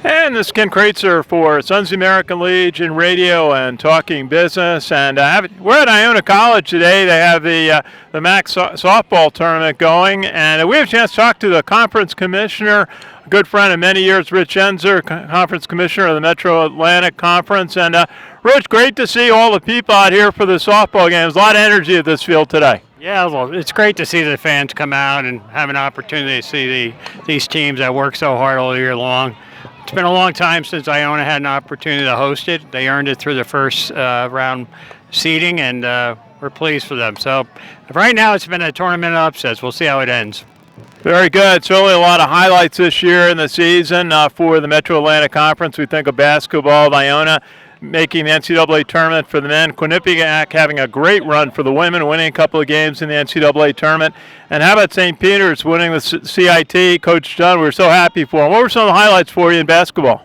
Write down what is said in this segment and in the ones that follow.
And this is Ken Kreitzer for Sons of the American Legion Radio and Talking Business. And we're at Iona College today. They have the MAAC softball tournament going. And we have a chance to talk to the conference commissioner, a good friend of many years, Rich Ensor, conference commissioner of the Metro Atlantic Conference. And Rich, great to see all the people out here for the softball games. A lot of energy at this field today. Yeah, well, it's great to see the fans come out and have an opportunity to see these teams that work so hard all year long. It's been a long time since Iona had an opportunity to host it. They earned it through the first round seeding, and we're pleased for them. So right now it's been a tournament of upsets. We'll see how it ends. Very good. Certainly a lot of highlights this year in the season for the Metro Atlantic Conference. We think of basketball of Iona making the NCAA tournament for the men. Quinnipiac having a great run for the women, winning a couple of games in the NCAA tournament. And how about St. Peter's winning the CIT? Coach Dunn, we're so happy for him. What were some of the highlights for you in basketball?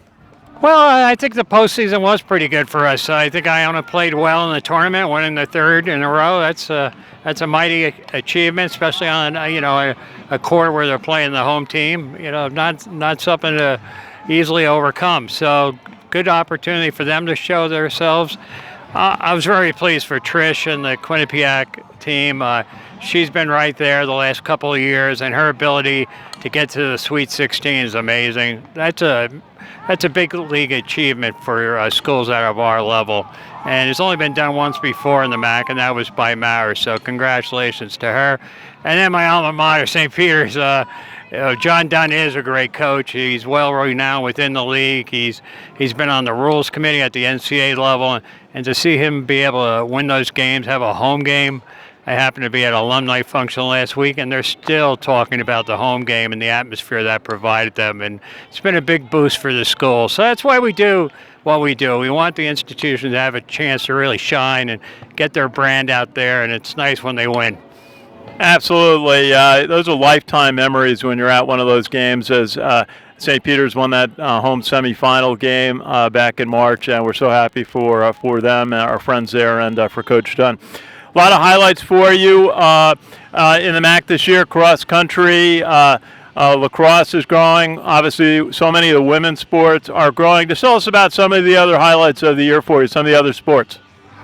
Well, I think the postseason was pretty good for us. I think Iona played well in the tournament, winning the third in a row. That's a mighty achievement, especially on a court where they're playing the home team. Not something to easily overcome. So good opportunity for them to show themselves. I was very pleased for Trish and the Quinnipiac team. She's been right there the last couple of years, and her ability to get to the Sweet 16 is amazing. That's a big league achievement for schools that are of our level. And it's only been done once before in the MAAC, and that was by Maurer. So congratulations to her. And then my alma mater, St. Peter's. John Dunn is a great coach. He's well renowned within the league. He's been on the rules committee at the NCAA level, and to see him be able to win those games, have a home game. I happened to be at an alumni function last week, and they're still talking about the home game and the atmosphere that provided them, and it's been a big boost for the school. So that's why we do what we do. We want the institution to have a chance to really shine and get their brand out there, and it's nice when they win. Absolutely. Those are lifetime memories when you're at one of those games, as St. Peter's won that home semifinal game back in March, and we're so happy for them, our friends there, and for Coach Dunn. A lot of highlights for you in the MAAC this year. Cross country, lacrosse is growing. Obviously, so many of the women's sports are growing. Just tell us about some of the other highlights of the year for you, some of the other sports.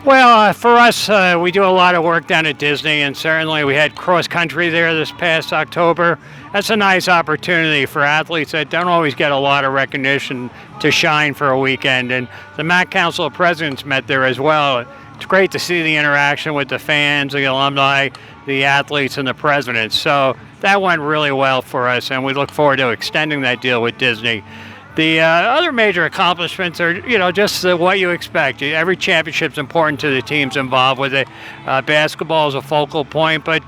Well, for us, we do a lot of work down at Disney, and certainly we had cross country there this past October. That's a nice opportunity for athletes that don't always get a lot of recognition to shine for a weekend. And the MAAC Council of Presidents met there as well. It's great to see the interaction with the fans, the alumni, the athletes, and the presidents. So that went really well for us, and we look forward to extending that deal with Disney. The other major accomplishments are, just what you expect. Every championship's important to the teams involved with it. Basketball is a focal point, but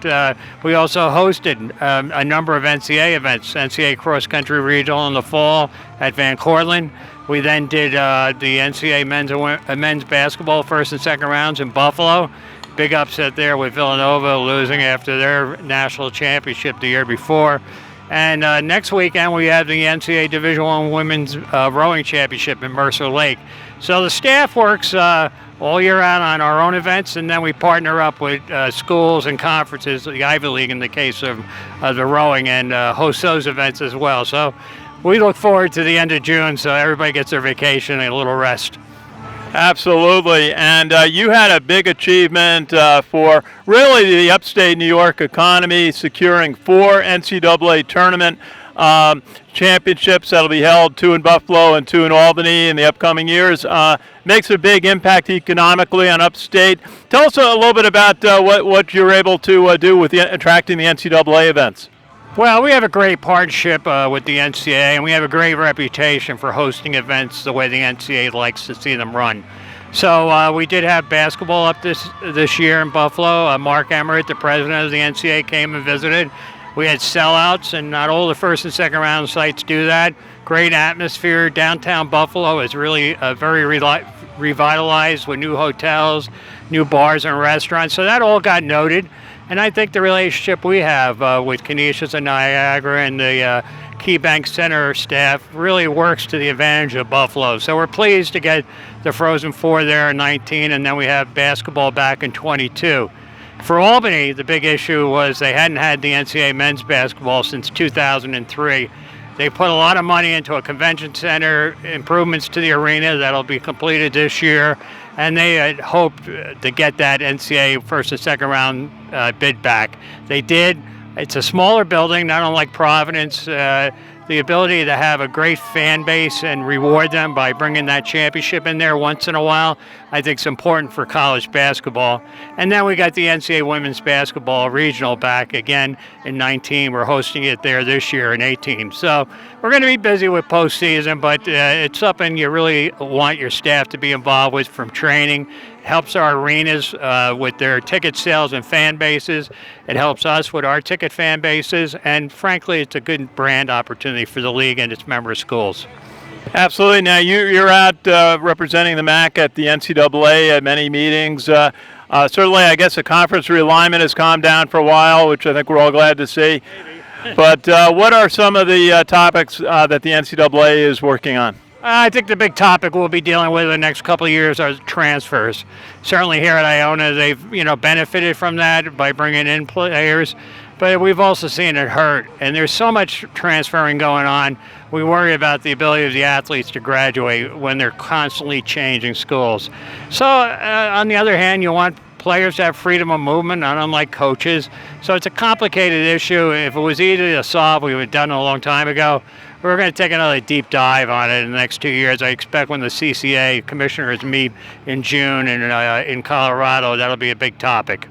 we also hosted a number of NCAA events, NCAA Cross Country Regional in the fall at Van Cortlandt. We then did the NCAA men's basketball first and second rounds in Buffalo. Big upset there with Villanova losing after their national championship the year before. And next weekend we have the NCAA Division I Women's Rowing Championship in Mercer Lake. So the staff works all year round on our own events, and then we partner up with schools and conferences, the Ivy League in the case of the rowing, and host those events as well. So we look forward to the end of June so everybody gets their vacation and a little rest. Absolutely. And you had a big achievement for really the upstate New York economy, securing 4 NCAA tournament championships that'll be held, 2 in Buffalo and 2 in Albany in the upcoming years. Makes a big impact economically on upstate. Tell us a little bit about what you're able to do with attracting the NCAA events. Well, we have a great partnership with the NCAA, and we have a great reputation for hosting events the way the NCAA likes to see them run. So we did have basketball up this year in Buffalo. Mark Emmert, the president of the NCAA, came and visited. We had sellouts, and not all the first and second round sites do that. Great atmosphere. Downtown Buffalo is really very revitalized with new hotels, new bars and restaurants. So that all got noted. And I think the relationship we have with Canisius and Niagara and the Key Bank Center staff really works to the advantage of Buffalo. So we're pleased to get the Frozen Four there in 19, and then we have basketball back in 22. For Albany, the big issue was they hadn't had the NCAA men's basketball since 2003. They put a lot of money into a convention center, improvements to the arena that'll be completed this year, and they had hoped to get that NCAA first and second round bid back. They did. It's a smaller building, not unlike Providence. The ability to have a great fan base and reward them by bringing that championship in there once in a while, I think is important for college basketball. And then we got the NCAA women's basketball regional back again in 19. We're hosting it there this year in 18. So we're going to be busy with postseason, but it's something you really want your staff to be involved with, from training. It helps our arenas with their ticket sales and fan bases. It helps us with our ticket fan bases. And frankly, it's a good brand opportunity for the league and its member schools. Absolutely. Now, you're out representing the MAAC at the NCAA at many meetings. Certainly, I guess the conference realignment has calmed down for a while, which I think we're all glad to see. But what are some of the topics that the NCAA is working on? I think the big topic we'll be dealing with in the next couple of years are transfers. Certainly here at Iona, they've benefited from that by bringing in players, but we've also seen it hurt. And there's so much transferring going on. We worry about the ability of the athletes to graduate when they're constantly changing schools. So on the other hand, you want players to have freedom of movement, not unlike coaches. So it's a complicated issue. If it was easy to solve, we would have done it a long time ago. We're going to take another deep dive on it in the next 2 years. I expect when the CCA commissioners meet in June in Colorado, that'll be a big topic.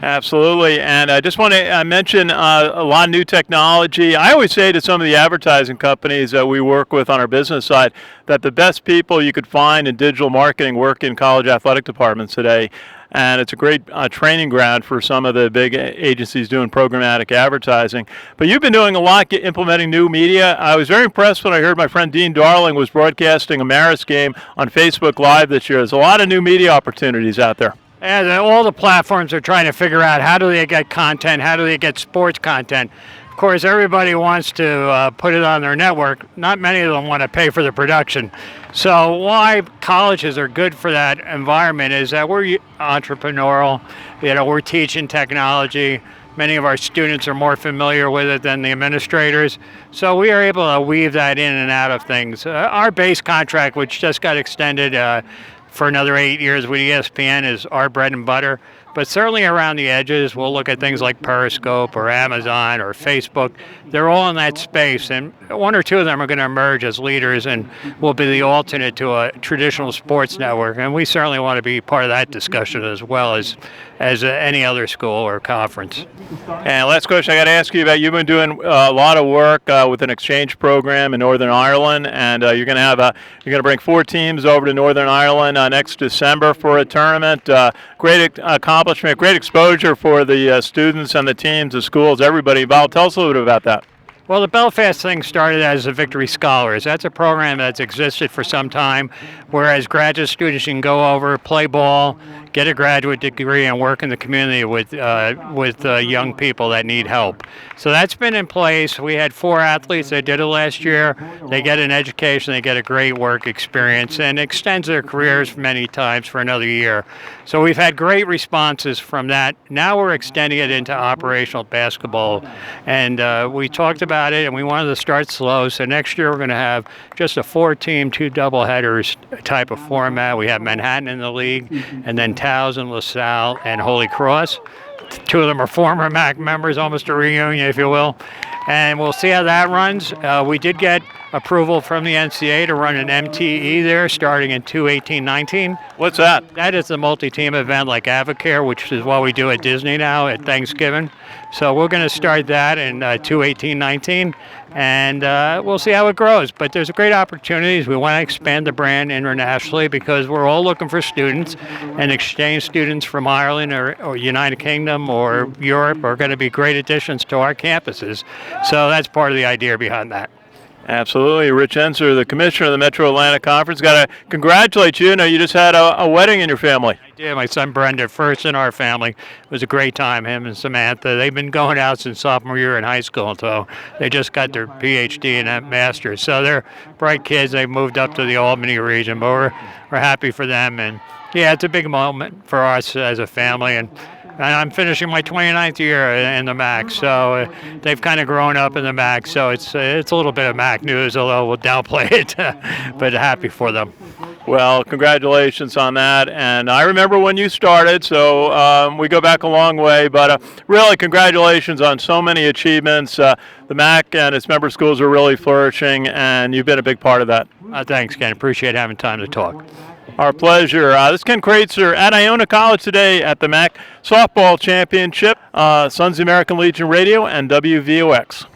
Absolutely. And I just want to mention a lot of new technology. I always say to some of the advertising companies that we work with on our business side that the best people you could find in digital marketing work in college athletic departments today. And it's a great training ground for some of the big agencies doing programmatic advertising. But you've been doing a lot implementing new media. I was very impressed when I heard my friend Dean Darling was broadcasting a Marist game on Facebook Live this year. There's a lot of new media opportunities out there. And all the platforms are trying to figure out how do they get content, how do they get sports content. Of course, everybody wants to put it on their network. Not many of them want to pay for the production. So why colleges are good for that environment is that we're entrepreneurial. We're teaching technology. Many of our students are more familiar with it than the administrators. So we are able to weave that in and out of things. Our base contract, which just got extended for another 8 years with ESPN, is our bread and butter. But certainly around the edges, we'll look at things like Periscope or Amazon or Facebook. They're all in that space, and one or two of them are going to emerge as leaders and will be the alternate to a traditional sports network. And we certainly want to be part of that discussion as well as any other school or conference. And last question I got to ask you about, you've been doing a lot of work with an exchange program in Northern Ireland, and you're going to bring 4 teams over to Northern Ireland next December for a tournament. Great accomplishment, great exposure for the students and the teams, the schools, everybody involved. Tell us a little bit about that. Well, the Belfast thing started as the Victory Scholars. That's a program that's existed for some time, whereas graduate students can go over, play ball, get a graduate degree, and work in the community with young people that need help. So that's been in place. We had 4 athletes that did it last year. They get an education, they get a great work experience, and extends their careers many times for another year. So we've had great responses from that. Now we're extending it into operational basketball, and we talked about it, and we wanted to start slow. So next year we're going to have just a 4-team, 2 doubleheaders type of format. We have Manhattan in the league, and then Towson, LaSalle, and Holy Cross. 2 of them are former MAAC members, almost a reunion, if you will. And we'll see how that runs. We did get approval from the NCAA to run an MTE there starting in 2/18/19. What's that? That is a multi-team event like Avocare, which is what we do at Disney now at Thanksgiving. So we're going to start that in 2/18/19, and we'll see how it grows. But there's great opportunities. We want to expand the brand internationally because we're all looking for students, and exchange students from Ireland or United Kingdom or Europe are going to be great additions to our campuses. So that's part of the idea behind that. Absolutely. Rich Ensor, the commissioner of the Metro Atlantic Conference. Got to congratulate you. You just had a wedding in your family. I did. My son Brenda, first in our family. It was a great time, him and Samantha. They've been going out since sophomore year in high school, so they just got their PhD and that master's. So they're bright kids. They moved up to the Albany region, but we're happy for them. And yeah, it's a big moment for us as a family. And and I'm finishing my 29th year in the MAAC. So they've kind of grown up in the MAAC. So it's a little bit of MAAC news, although we'll downplay it, but happy for them. Well, congratulations on that. And I remember when you started, so we go back a long way. But really, congratulations on so many achievements. The MAAC and its member schools are really flourishing, and you've been a big part of that. Thanks, Ken. Appreciate having time to talk. Our pleasure. This is Ken Kreitzer at Iona College today at the MAAC Softball Championship. Sons of the American Legion Radio and WVOX.